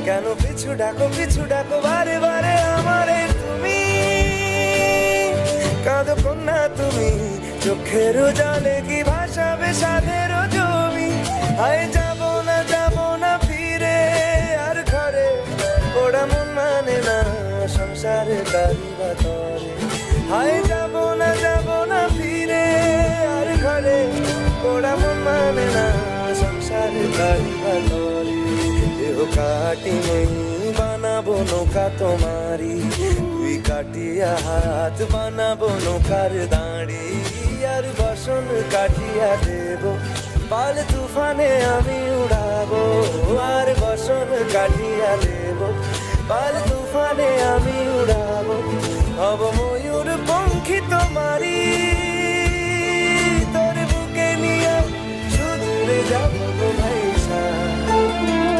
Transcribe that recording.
কেন পিছু ডাকো বারে বারে আমারে তুমি, কাঁদো কন্যা তুমি, চোখের জলে কি ভাসাবে সাধের জমি। হায় যাব না ফিরে আর ঘরে, ওরা মন মানে না সংসারে কারিবা তরে। হায় যাব না ফিরে আর ঘরে, ওরা মন মানে না সংসারে কারিবা তরে। দেহ কাটি নেই বানাবো নৌকা তোমারি, তুই কাটিয়া হাত বানাবো নৌকার দাঁড়ি। আর বসন কাটিয়া দেব পাল তুফানে আমি উড়াবো, আর বসন কাটিয়া দেব পাল তুফানে আমি উড়াবো।